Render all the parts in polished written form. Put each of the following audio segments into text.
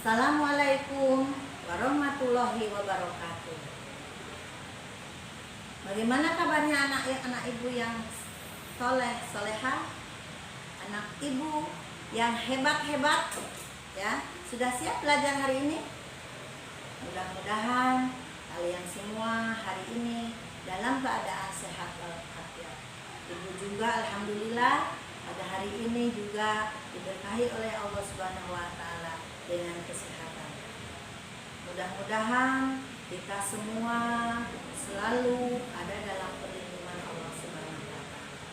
Assalamualaikum warahmatullahi wabarakatuh. Bagaimana kabarnya anak ibu yang soleha, anak ibu yang hebat ya? Sudah siap belajar hari ini? Mudah-mudahan kalian semua hari ini dalam keadaan sehat walafiat. Ibu juga alhamdulillah pada hari ini juga diberkahi oleh Allah Subhanahu wa taala dengan kesehatan. Mudah-mudahan kita semua selalu ada dalam perlindungan Allah Subhanahu wa taala.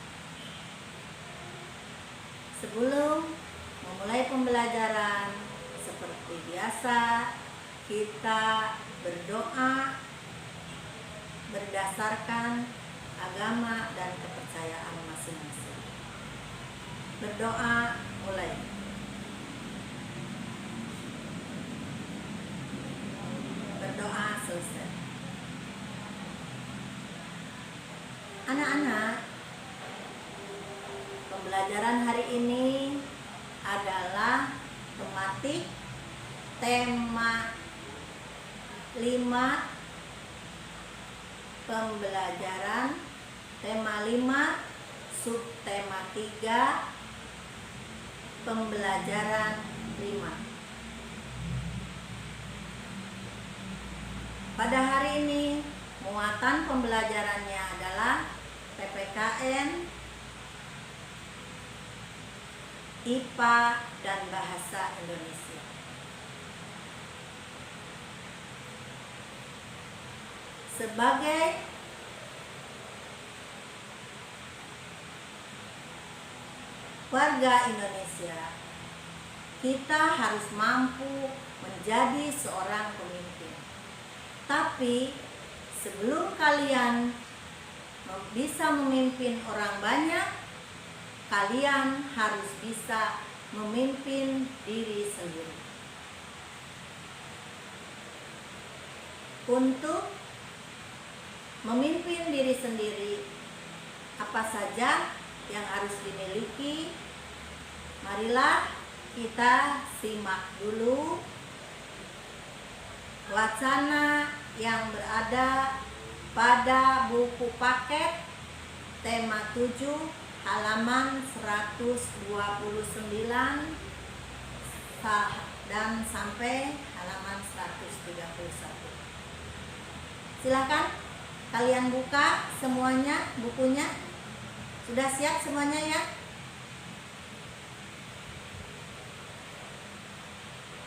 Sebelum memulai pembelajaran seperti biasa, kita berdoa berdasarkan agama dan kepercayaan masing-masing. Berdoa mulai. Berdoa selesai. Anak-anak, pembelajaran hari ini adalah tematik tema 5 pembelajaran tema 5 subtema 3 pembelajaran 5. Pada hari ini muatan pembelajarannya adalah PPKN, IPA dan Bahasa Indonesia. Sebagai warga Indonesia, kita harus mampu menjadi seorang pemimpin. Tapi sebelum kalian bisa memimpin orang banyak, kalian harus bisa memimpin diri sendiri. Untuk memimpin diri sendiri, apa saja yang harus dimiliki? Marilah kita simak dulu wacana yang berada pada buku paket tema 7 halaman 129 dan sampai halaman 131. Silakan kalian buka semuanya bukunya. Sudah siap semuanya ya?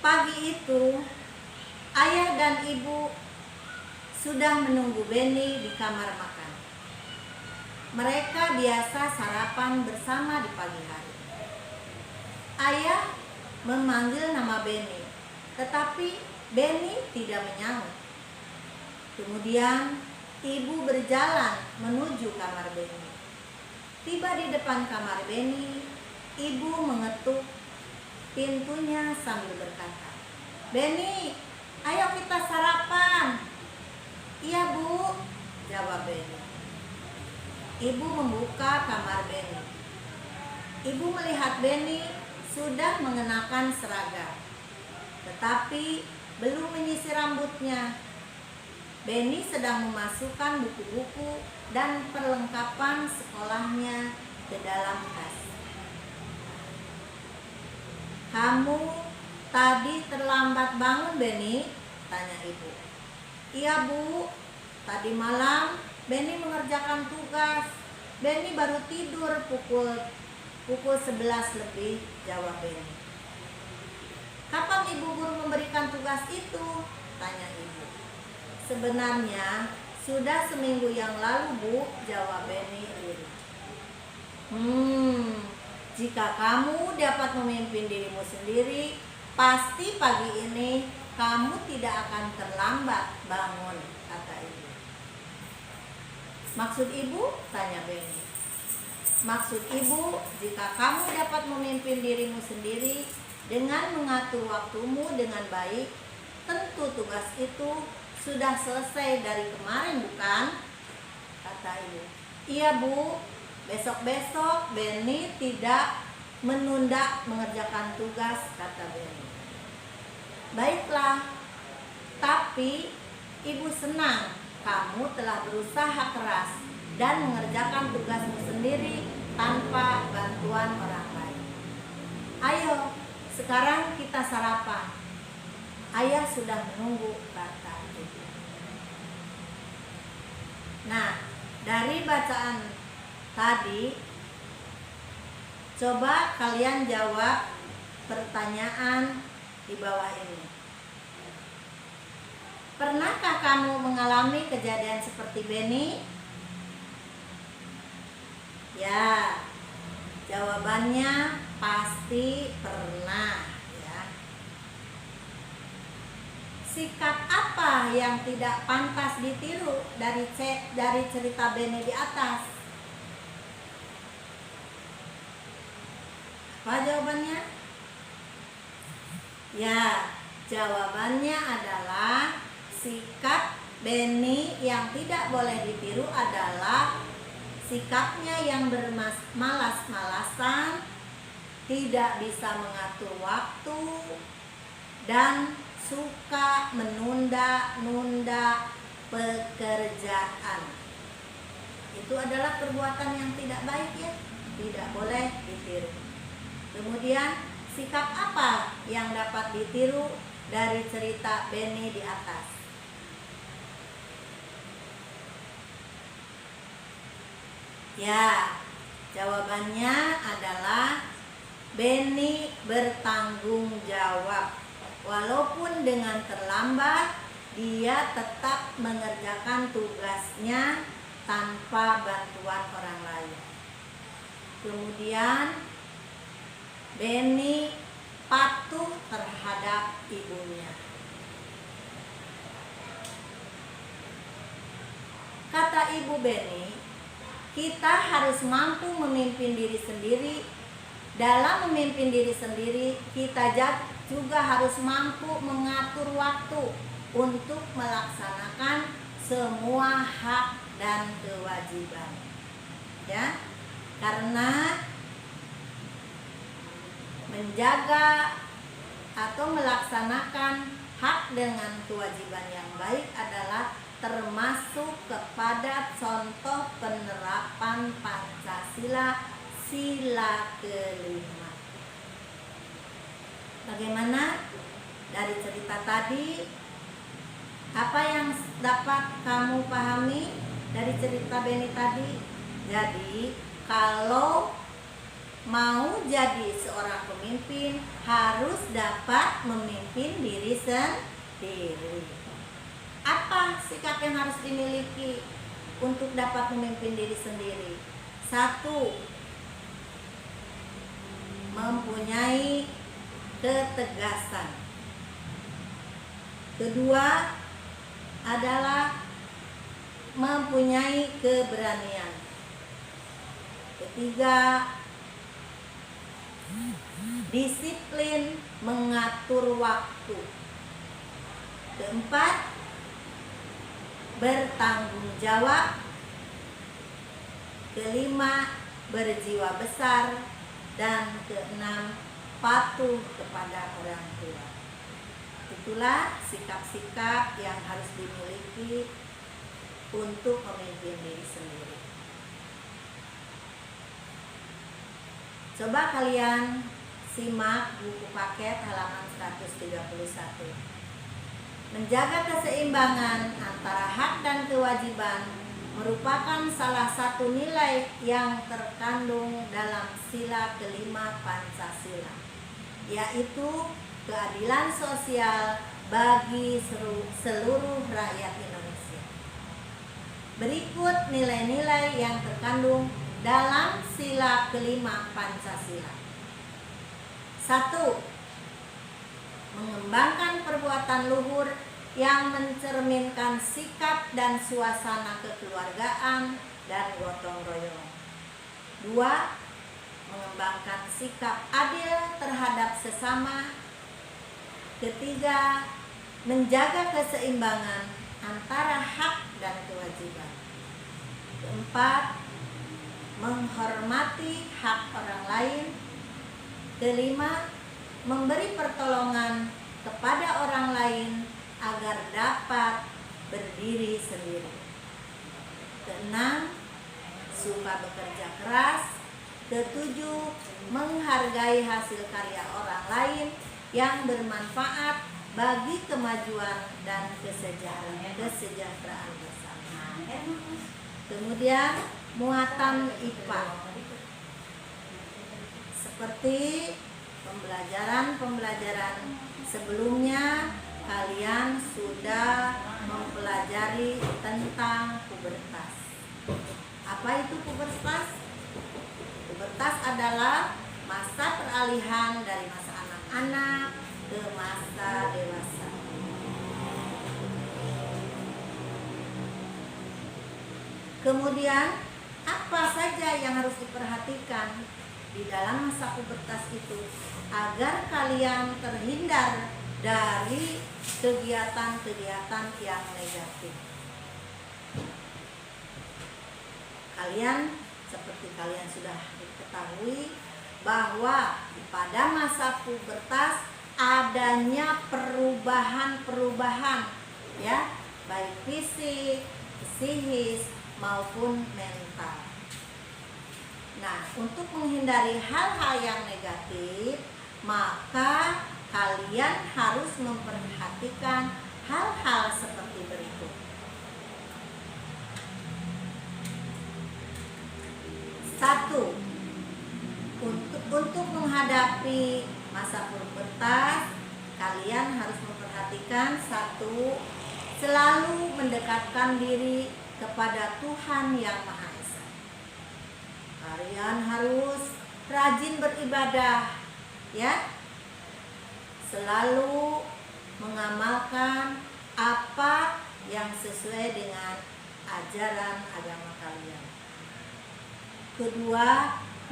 Pagi itu ayah dan ibu sudah menunggu Beni di kamar makan. Mereka biasa sarapan bersama di pagi hari. Ayah memanggil nama Beni, tetapi Beni tidak menyaut. Kemudian ibu berjalan menuju kamar Beni. Tiba di depan kamar Beni, ibu mengetuk pintunya sambil berkata, "Beni, ayo kita sarapan." "Iya bu," jawab Beni. Ibu membuka kamar Beni. Ibu melihat Beni sudah mengenakan seragam, tetapi belum menyisir rambutnya. Beni sedang memasukkan buku-buku dan perlengkapan sekolahnya ke dalam tas. "Kamu tadi terlambat bangun, Beni?" tanya ibu. "Iya bu, tadi malam Beni mengerjakan tugas. Beni baru tidur pukul 11 lebih," jawab Beni. "Kapan ibu guru memberikan tugas itu?" tanya ibu. "Sebenarnya sudah seminggu yang lalu bu," jawab Beni iri. Jika kamu dapat memimpin dirimu sendiri, pasti pagi ini kamu tidak akan terlambat bangun," kata ibu. "Maksud ibu?" tanya Beni. "Maksud ibu, jika kamu dapat memimpin dirimu sendiri dengan mengatur waktumu dengan baik, tentu tugas itu sudah selesai dari kemarin, bukan?" kata ibu. "Iya bu, besok-besok Beni tidak menunda mengerjakan tugas," kata Beni. Baiklah, tapi ibu senang kamu telah berusaha keras dan mengerjakan tugasmu sendiri tanpa bantuan orang lain. Ayo, sekarang kita sarapan. Ayah sudah menunggu, kata ibu. Nah, dari bacaan tadi, coba kalian jawab pertanyaan di bawah ini. Pernahkah kamu mengalami kejadian seperti Benny? Ya, jawabannya pasti pernah ya. Sikap apa yang tidak pantas ditiru dari cerita Benny di atas? Apa jawabannya? Ya, jawabannya adalah sikap Benny yang tidak boleh ditiru adalah sikapnya yang bermalas-malasan, tidak bisa mengatur waktu, dan suka menunda-nunda pekerjaan. Itu adalah perbuatan yang tidak baik ya, tidak boleh ditiru. Kemudian sikap apa yang dapat ditiru dari cerita Benny di atas? Ya, jawabannya adalah Benny bertanggung jawab. Walaupun dengan terlambat, dia tetap mengerjakan tugasnya tanpa bantuan orang lain. Kemudian Benny patuh terhadap ibunya. Kata ibu Benny, kita harus mampu memimpin diri sendiri. Dalam memimpin diri sendiri, kita juga harus mampu mengatur waktu untuk melaksanakan semua hak dan kewajiban. Ya, karena menjaga atau melaksanakan hak dengan kewajiban yang baik adalah termasuk kepada contoh penerapan Pancasila sila kelima. Bagaimana dari cerita tadi? Apa yang dapat kamu pahami dari cerita Benny tadi? Jadi, kalau mau jadi seorang pemimpin harus dapat memimpin diri sendiri. Apa sikap yang harus dimiliki untuk dapat memimpin diri sendiri? 1. Mempunyai ketegasan. 2. adalah mempunyai keberanian. 3. disiplin mengatur waktu. 4. bertanggung jawab. 5. berjiwa besar. Dan 6. patuh kepada orang tua. Itulah sikap-sikap yang harus dimiliki untuk memimpin diri sendiri. Coba kalian simak buku paket halaman 131. Menjaga keseimbangan antara hak dan kewajiban merupakan salah satu nilai yang terkandung dalam sila kelima Pancasila, yaitu keadilan sosial bagi seluruh rakyat Indonesia. Berikut nilai-nilai yang terkandung dalam sila kelima Pancasila. 1. Mengembangkan perbuatan luhur yang mencerminkan sikap dan suasana kekeluargaan dan gotong royong. 2. Mengembangkan sikap adil terhadap sesama. 3. Menjaga keseimbangan antara hak dan kewajiban. 4. Menghormati hak orang lain. 5. Memberi pertolongan kepada orang lain agar dapat berdiri sendiri. Keenam, suka bekerja keras. Ketujuh, menghargai hasil karya orang lain yang bermanfaat bagi kemajuan dan kesejahteraan bersama. Kemudian muatan IPA seperti pembelajaran sebelumnya kalian sudah mempelajari tentang pubertas. Apa itu pubertas? Pubertas adalah masa peralihan dari masa anak-anak ke masa dewasa. Kemudian apa saja yang harus diperhatikan di dalam masa pubertas itu agar kalian terhindar dari kegiatan-kegiatan yang negatif. Seperti kalian sudah diketahui bahwa pada masa pubertas adanya perubahan-perubahan ya, baik fisik, psikis maupun mental. Nah, untuk menghindari hal-hal yang negatif, maka kalian harus memperhatikan hal-hal seperti berikut. 1. Untuk menghadapi masa pubertas, kalian harus memperhatikan 1. Selalu mendekatkan diri kepada Tuhan Yang Maha Esa. Kalian harus rajin beribadah, ya. Selalu mengamalkan apa yang sesuai dengan ajaran agama kalian. 2.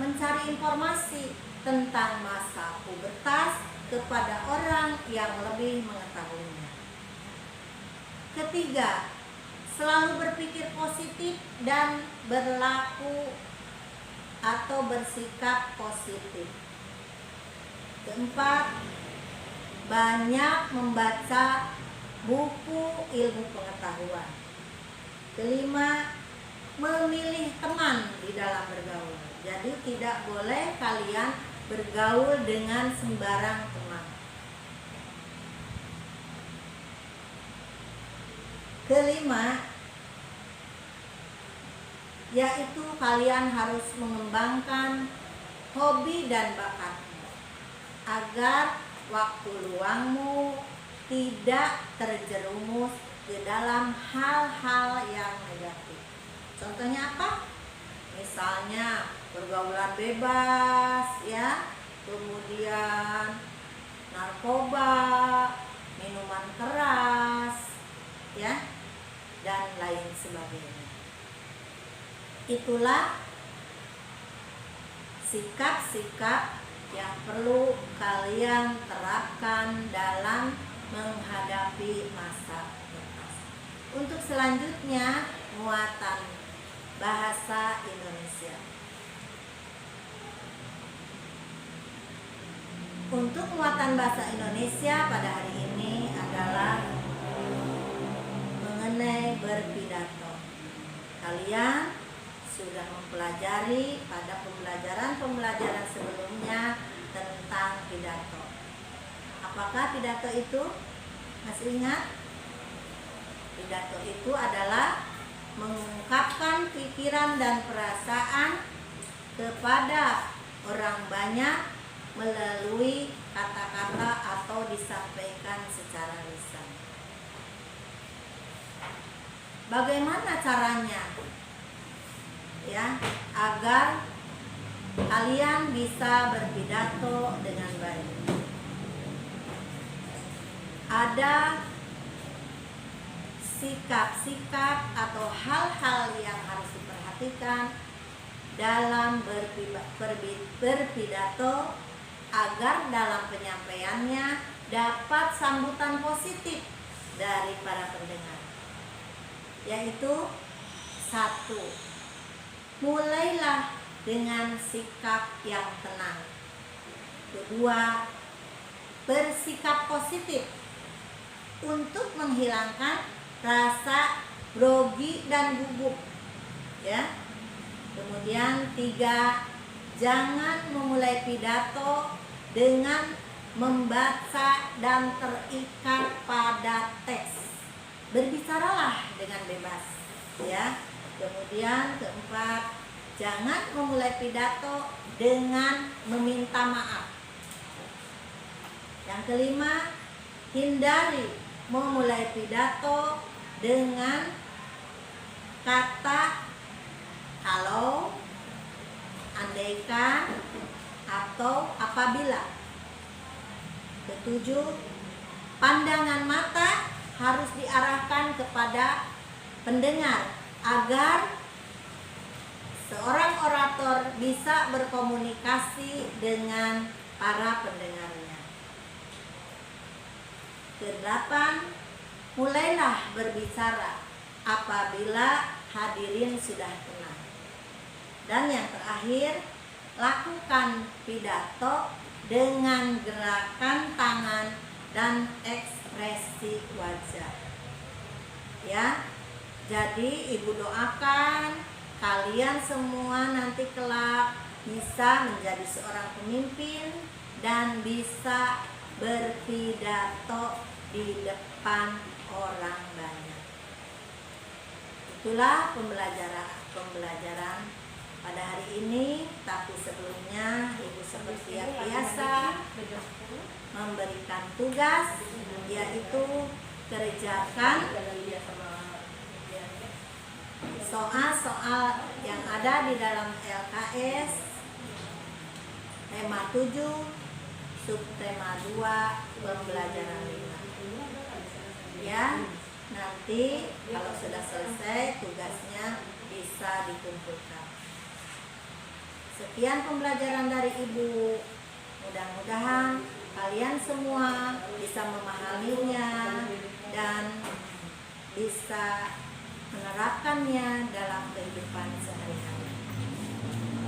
Mencari informasi tentang masa pubertas kepada orang yang lebih mengetahuinya. 3. Selalu berpikir positif dan berlaku atau bersikap positif. 4. Banyak membaca buku ilmu pengetahuan. 5. Memilih teman di dalam bergaul. Jadi tidak boleh kalian bergaul dengan sembarang teman. 5. Yaitu kalian harus mengembangkan hobi dan bakatmu agar waktu luangmu tidak terjerumus ke dalam hal-hal yang negatif. Contohnya apa? Misalnya pergaulan bebas, ya, kemudian narkoba, minuman keras, ya, dan lain sebagainya. Itulah sikap-sikap yang perlu kalian terapkan dalam menghadapi masa pubertas. Untuk selanjutnya, muatan bahasa Indonesia. Untuk muatan bahasa Indonesia pada hari ini adalah mengenai berpidato. Kalian sudah mempelajari pada pembelajaran sebelumnya tentang pidato. Apakah pidato itu? Masih ingat? Pidato itu adalah mengungkapkan pikiran dan perasaan kepada orang banyak melalui kata-kata atau disampaikan secara lisan. Bagaimana caranya? Ya, agar kalian bisa berpidato dengan baik. Ada sikap-sikap atau hal-hal yang harus diperhatikan dalam berpidato agar dalam penyampaiannya dapat sambutan positif dari para pendengar. Yaitu 1. Mulailah dengan sikap yang tenang. 2. bersikap positif untuk menghilangkan rasa grogi dan gugup, ya. Kemudian 3, jangan memulai pidato dengan membaca dan terikat pada teks. Berbicaralah dengan bebas, ya. Kemudian 4, jangan memulai pidato dengan meminta maaf. Yang 5, hindari memulai pidato dengan kata kalau, andaikan, atau apabila. 7, pandangan mata harus diarahkan kepada pendengar agar seorang orator bisa berkomunikasi dengan para pendengarnya. 8, mulailah berbicara apabila hadirin sudah tenang. Dan yang terakhir, lakukan pidato dengan gerakan tangan dan ekspresi wajah. Ya. Jadi ibu doakan kalian semua nanti kelak bisa menjadi seorang pemimpin dan bisa berpidato di depan orang banyak. Itulah pembelajaran pada hari ini. Tapi sebelumnya ibu seperti biasa memberikan tugas, yaitu kerjakan soal-soal yang ada di dalam LKS tema 7 subtema 2 pembelajaran 5. Ya, nanti kalau sudah selesai tugasnya bisa dikumpulkan. Sekian pembelajaran dari ibu. Mudah-mudahan kalian semua bisa memahaminya dan bisa menerapkannya dalam kehidupan sehari-hari.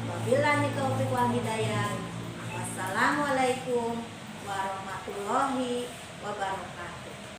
Wabillahi taufiq wal hidayah. Wassalamualaikum warahmatullahi wabarakatuh.